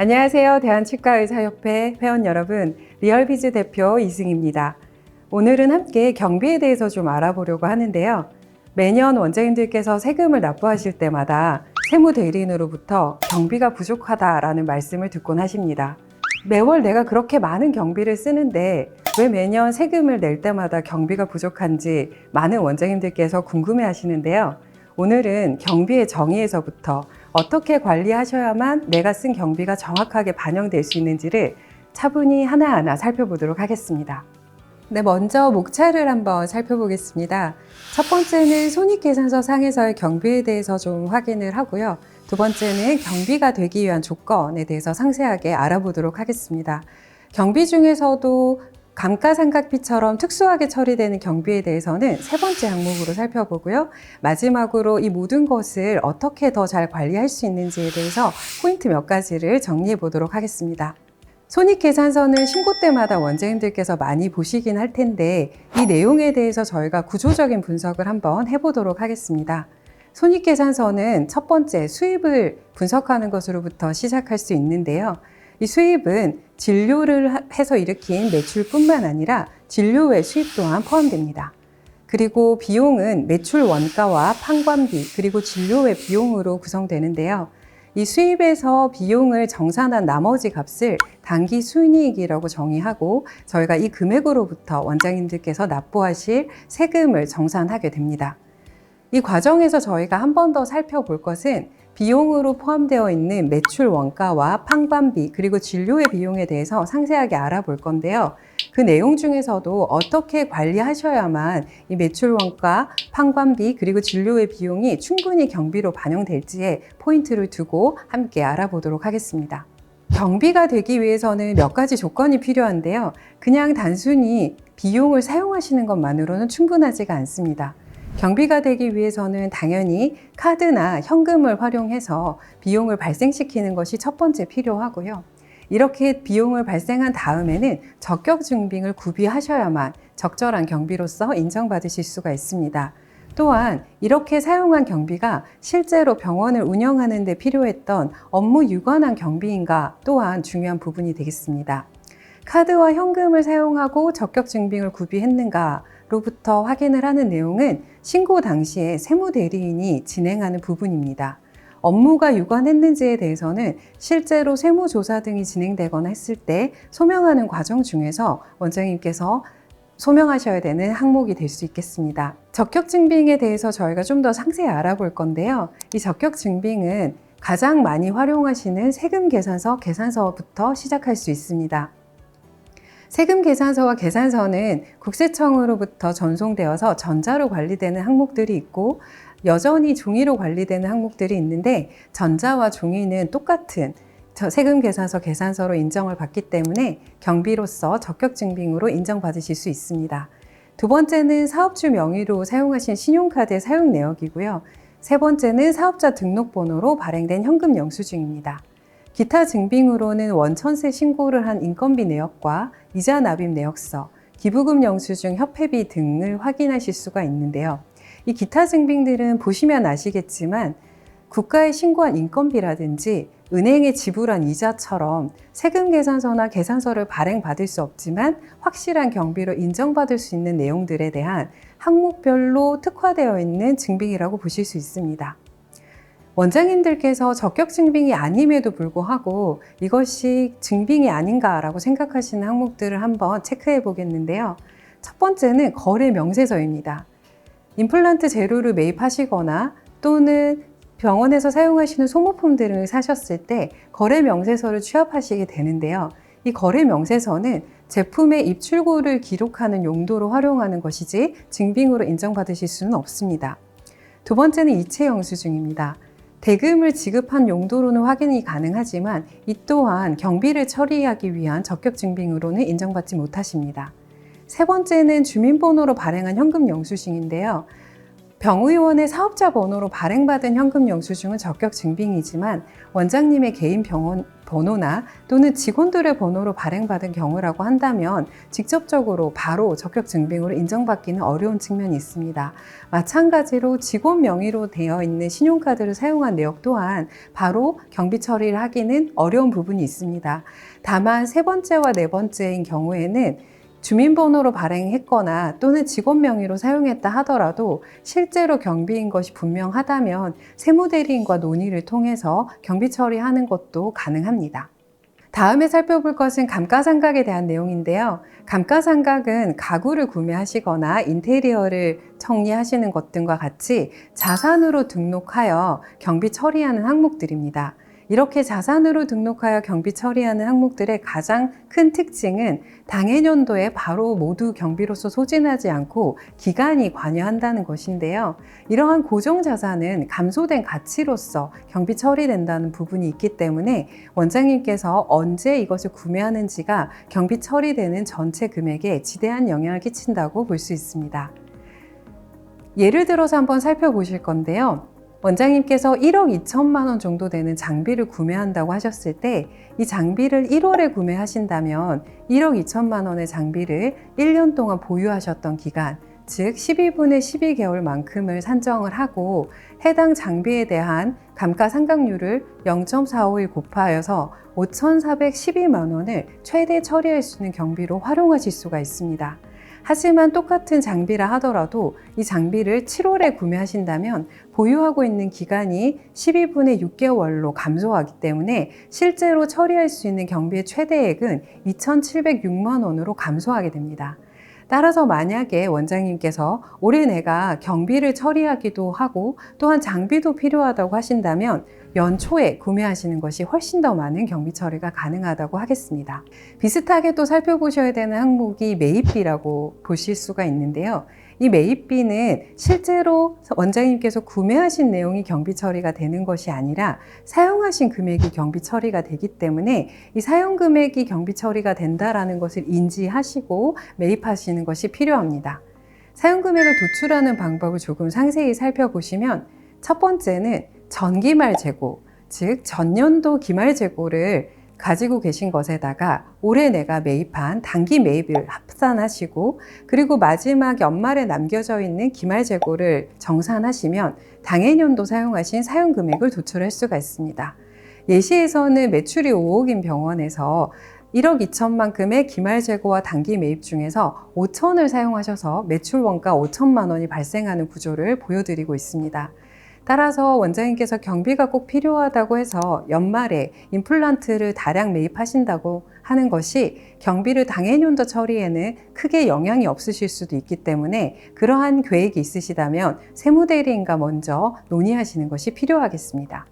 안녕하세요. 대한치과의사협회 회원 여러분, 리얼비즈 대표 이승입니다. 오늘은 함께 경비에 대해서 좀 알아보려고 하는데요. 매년 원장님들께서 세금을 납부하실 때마다 세무대리인으로부터 경비가 부족하다라는 말씀을 듣곤 하십니다. 매월 내가 그렇게 많은 경비를 쓰는데 왜 매년 세금을 낼 때마다 경비가 부족한지 많은 원장님들께서 궁금해 하시는데요. 오늘은 경비의 정의에서부터 어떻게 관리하셔야만 내가 쓴 경비가 정확하게 반영될 수 있는지를 차분히 하나하나 살펴보도록 하겠습니다. 네, 먼저 목차를 한번 살펴보겠습니다. 첫 번째는 손익계산서 상에서의 경비에 대해서 좀 확인을 하고요. 두 번째는 경비가 되기 위한 조건에 대해서 상세하게 알아보도록 하겠습니다. 경비 중에서도 감가상각비처럼 특수하게 처리되는 경비에 대해서는 세 번째 항목으로 살펴보고요. 마지막으로 이 모든 것을 어떻게 더 잘 관리할 수 있는지에 대해서 포인트 몇 가지를 정리해 보도록 하겠습니다. 손익계산서는 신고 때마다 원장님들께서 많이 보시긴 할 텐데 이 내용에 대해서 저희가 구조적인 분석을 한번 해보도록 하겠습니다. 손익계산서는 첫 번째 수입을 분석하는 것으로부터 시작할 수 있는데요. 이 수입은 진료를 해서 일으킨 매출뿐만 아니라 진료 외 수입 또한 포함됩니다. 그리고 비용은 매출 원가와 판관비 그리고 진료 외 비용으로 구성되는데요. 이 수입에서 비용을 정산한 나머지 값을 단기 순이익이라고 정의하고 저희가 이 금액으로부터 원장님들께서 납부하실 세금을 정산하게 됩니다. 이 과정에서 저희가 한 번 더 살펴볼 것은 비용으로 포함되어 있는 매출 원가와 판관비 그리고 진료의 비용에 대해서 상세하게 알아볼 건데요. 그 내용 중에서도 어떻게 관리하셔야만 이 매출 원가, 판관비 그리고 진료의 비용이 충분히 경비로 반영될지에 포인트를 두고 함께 알아보도록 하겠습니다. 경비가 되기 위해서는 몇 가지 조건이 필요한데요. 그냥 단순히 비용을 사용하시는 것만으로는 충분하지가 않습니다. 경비가 되기 위해서는 당연히 카드나 현금을 활용해서 비용을 발생시키는 것이 첫 번째 필요하고요. 이렇게 비용을 발생한 다음에는 적격 증빙을 구비하셔야만 적절한 경비로서 인정받으실 수가 있습니다. 또한 이렇게 사용한 경비가 실제로 병원을 운영하는 데 필요했던 업무 유관한 경비인가 또한 중요한 부분이 되겠습니다. 카드와 현금을 사용하고 적격 증빙을 구비했는가 로부터 확인을 하는 내용은 신고 당시에 세무대리인이 진행하는 부분입니다. 업무가 유관했는지에 대해서는 실제로 세무조사 등이 진행되거나 했을 때 소명하는 과정 중에서 원장님께서 소명하셔야 되는 항목이 될 수 있겠습니다. 적격증빙에 대해서 저희가 좀 더 상세히 알아볼 건데요. 이 적격증빙은 가장 많이 활용하시는 세금계산서, 계산서부터 시작할 수 있습니다. 세금계산서와 계산서는 국세청으로부터 전송되어서 전자로 관리되는 항목들이 있고 여전히 종이로 관리되는 항목들이 있는데 전자와 종이는 똑같은 세금계산서, 계산서로 인정을 받기 때문에 경비로서 적격증빙으로 인정받으실 수 있습니다. 두 번째는 사업주 명의로 사용하신 신용카드의 사용 내역이고요. 세 번째는 사업자 등록번호로 발행된 현금 영수증입니다. 기타 증빙으로는 원천세 신고를 한 인건비 내역과 이자 납입 내역서, 기부금 영수증, 협회비 등을 확인하실 수가 있는데요. 이 기타 증빙들은 보시면 아시겠지만 국가에 신고한 인건비라든지 은행에 지불한 이자처럼 세금계산서나 계산서를 발행받을 수 없지만 확실한 경비로 인정받을 수 있는 내용들에 대한 항목별로 특화되어 있는 증빙이라고 보실 수 있습니다. 원장님들께서 적격증빙이 아님에도 불구하고 이것이 증빙이 아닌가라고 생각하시는 항목들을 한번 체크해 보겠는데요. 첫 번째는 거래 명세서입니다. 임플란트 재료를 매입하시거나 또는 병원에서 사용하시는 소모품들을 사셨을 때 거래 명세서를 취합하시게 되는데요. 이 거래 명세서는 제품의 입출고를 기록하는 용도로 활용하는 것이지 증빙으로 인정받으실 수는 없습니다. 두 번째는 이체 영수증입니다. 대금을 지급한 용도로는 확인이 가능하지만 이 또한 경비를 처리하기 위한 적격증빙으로는 인정받지 못하십니다. 세 번째는 주민번호로 발행한 현금 영수증인데요. 병의원의 사업자 번호로 발행받은 현금 영수증은 적격 증빙이지만 원장님의 개인 병원 번호나 또는 직원들의 번호로 발행받은 경우라고 한다면 직접적으로 바로 적격 증빙으로 인정받기는 어려운 측면이 있습니다. 마찬가지로 직원 명의로 되어 있는 신용카드를 사용한 내역 또한 바로 경비 처리를 하기는 어려운 부분이 있습니다. 다만 세 번째와 네 번째인 경우에는 주민번호로 발행했거나 또는 직원 명의로 사용했다 하더라도 실제로 경비인 것이 분명하다면 세무대리인과 논의를 통해서 경비 처리하는 것도 가능합니다. 다음에 살펴볼 것은 감가상각에 대한 내용인데요. 감가상각은 가구를 구매하시거나 인테리어를 정리하시는 것 등과 같이 자산으로 등록하여 경비 처리하는 항목들입니다. 이렇게 자산으로 등록하여 경비 처리하는 항목들의 가장 큰 특징은 당해년도에 바로 모두 경비로서 소진하지 않고 기간이 관여한다는 것인데요. 이러한 고정자산은 감소된 가치로서 경비 처리된다는 부분이 있기 때문에 원장님께서 언제 이것을 구매하는지가 경비 처리되는 전체 금액에 지대한 영향을 끼친다고 볼 수 있습니다. 예를 들어서 한번 살펴보실 건데요. 원장님께서 1억 2천만 원 정도 되는 장비를 구매한다고 하셨을 때 이 장비를 1월에 구매하신다면 1억 2천만 원의 장비를 1년 동안 보유하셨던 기간, 즉 12분의 12개월만큼을 산정을 하고 해당 장비에 대한 감가상각률을 0.451 곱하여서 5,412만 원을 최대 처리할 수 있는 경비로 활용하실 수가 있습니다. 하지만 똑같은 장비라 하더라도 이 장비를 7월에 구매하신다면 보유하고 있는 기간이 12분의 6개월로 감소하기 때문에 실제로 처리할 수 있는 경비의 최대액은 2,706만 원으로 감소하게 됩니다. 따라서 만약에 원장님께서 올해 내가 경비를 처리하기도 하고 또한 장비도 필요하다고 하신다면 연초에 구매하시는 것이 훨씬 더 많은 경비 처리가 가능하다고 하겠습니다. 비슷하게 또 살펴보셔야 되는 항목이 매입비라고 보실 수가 있는데요. 이 매입비는 실제로 원장님께서 구매하신 내용이 경비 처리가 되는 것이 아니라 사용하신 금액이 경비 처리가 되기 때문에 이 사용 금액이 경비 처리가 된다는 것을 인지하시고 매입하시는 것이 필요합니다. 사용 금액을 도출하는 방법을 조금 상세히 살펴보시면 첫 번째는 전기말 재고, 즉 전년도 기말 재고를 가지고 계신 것에다가 올해 내가 매입한 단기 매입을 합산하시고 그리고 마지막 연말에 남겨져 있는 기말 재고를 정산하시면 당해년도 사용하신 사용 금액을 도출할 수가 있습니다. 예시에서는 매출이 5억인 병원에서 1억 2천만큼의 기말 재고와 단기 매입 중에서 5천을 사용하셔서 매출 원가 5천만 원이 발생하는 구조를 보여드리고 있습니다. 따라서 원장님께서 경비가 꼭 필요하다고 해서 연말에 임플란트를 다량 매입하신다고 하는 것이 경비를 당해년도 처리에는 크게 영향이 없으실 수도 있기 때문에 그러한 계획이 있으시다면 세무대리인과 먼저 논의하시는 것이 필요하겠습니다.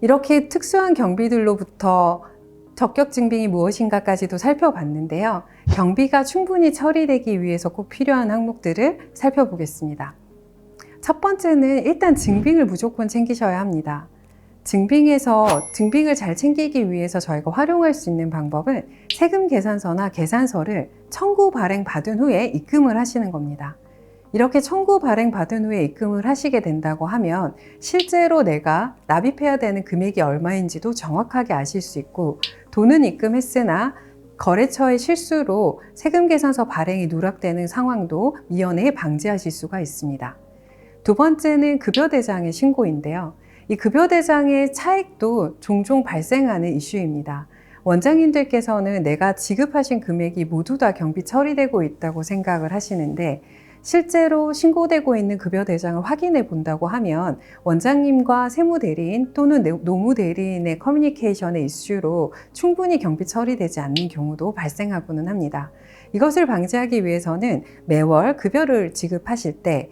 이렇게 특수한 경비들로부터 적격 증빙이 무엇인가까지도 살펴봤는데요. 경비가 충분히 처리되기 위해서 꼭 필요한 항목들을 살펴보겠습니다. 첫 번째는 일단 증빙을 무조건 챙기셔야 합니다. 증빙을 잘 챙기기 위해서 저희가 활용할 수 있는 방법은 세금 계산서나 계산서를 청구 발행 받은 후에 입금을 하시는 겁니다. 이렇게 청구 발행 받은 후에 입금을 하시게 된다고 하면 실제로 내가 납입해야 되는 금액이 얼마인지도 정확하게 아실 수 있고 돈은 입금했으나 거래처의 실수로 세금 계산서 발행이 누락되는 상황도 미연에 방지하실 수가 있습니다. 두 번째는 급여대장의 신고인데요. 이 급여대장의 차액도 종종 발생하는 이슈입니다. 원장님들께서는 내가 지급하신 금액이 모두 다 경비 처리되고 있다고 생각을 하시는데 실제로 신고되고 있는 급여대장을 확인해 본다고 하면 원장님과 세무대리인 또는 노무대리인의 커뮤니케이션의 이슈로 충분히 경비 처리되지 않는 경우도 발생하고는 합니다. 이것을 방지하기 위해서는 매월 급여를 지급하실 때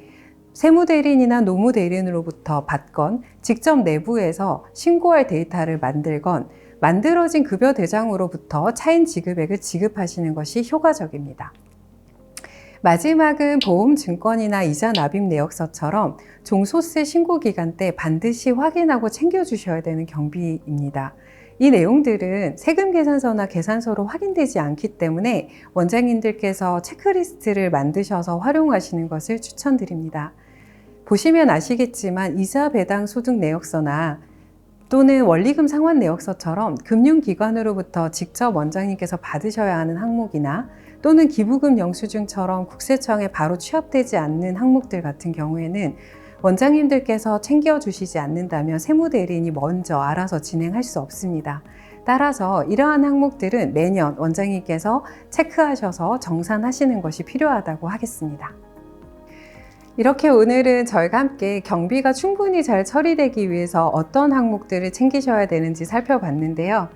세무대리인이나 노무대리인으로부터 받건 직접 내부에서 신고할 데이터를 만들건 만들어진 급여대장으로부터 차인 지급액을 지급하시는 것이 효과적입니다. 마지막은 보험증권이나 이자 납입 내역서처럼 종소세 신고 기간 때 반드시 확인하고 챙겨주셔야 되는 경비입니다. 이 내용들은 세금 계산서나 계산서로 확인되지 않기 때문에 원장님들께서 체크리스트를 만드셔서 활용하시는 것을 추천드립니다. 보시면 아시겠지만 이자 배당 소득 내역서나 또는 원리금 상환 내역서처럼 금융기관으로부터 직접 원장님께서 받으셔야 하는 항목이나 또는 기부금 영수증처럼 국세청에 바로 취합되지 않는 항목들 같은 경우에는 원장님들께서 챙겨주시지 않는다면 세무대리인이 먼저 알아서 진행할 수 없습니다. 따라서 이러한 항목들은 매년 원장님께서 체크하셔서 정산하시는 것이 필요하다고 하겠습니다. 이렇게 오늘은 저희가 함께 경비가 충분히 잘 처리되기 위해서 어떤 항목들을 챙기셔야 되는지 살펴봤는데요.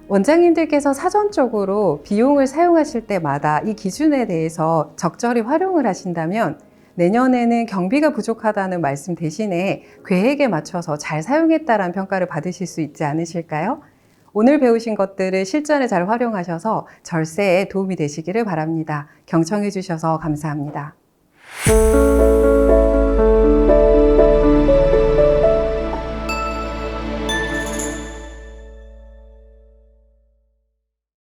원장님들께서 사전적으로 비용을 사용하실 때마다 이 기준에 대해서 적절히 활용을 하신다면 내년에는 경비가 부족하다는 말씀 대신에 계획에 맞춰서 잘 사용했다라는 평가를 받으실 수 있지 않으실까요? 오늘 배우신 것들을 실전에 잘 활용하셔서 절세에 도움이 되시기를 바랍니다. 경청해 주셔서 감사합니다.